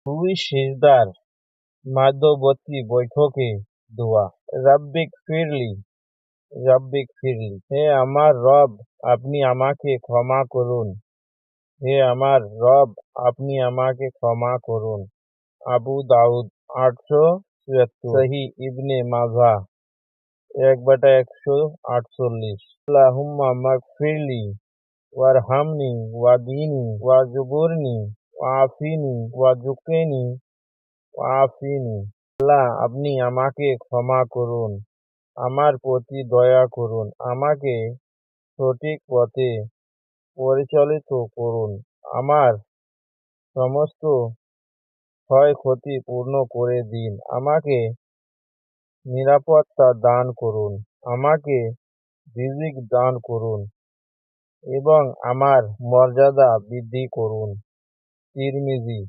দুই সিজদার মধ্যবর্তী বৈঠকে দোয়া। রাব্বিক ফিরলি, হে আমার রব, আপনি আমাকে ক্ষমা করুন। হে আমার রব, আপনি আমাকে ক্ষমা করুন। আবু দাউদ 876, সহিহ ইবনে মাজাহ 1/148। আল্লাহুম্মা মাগফিরলি ওয়ারহামনি ওয়াহদিনি ওয়াজবুরনি ওয়াআফিনি। আল্লাহ, আপনি আমাকে ক্ষমা করুন, আমার প্রতি দয়া করুন, আমাকে সঠিক পথে পরিচালিত করুন, আমার সমস্ত ক্ষয়ক্ষতি পূর্ণ করে দিন, আমাকে নিরাপত্তা দান করুন, আমাকে রিজিক দান করুন এবং আমার মর্যাদা বৃদ্ধি করুন। তিরমিজি।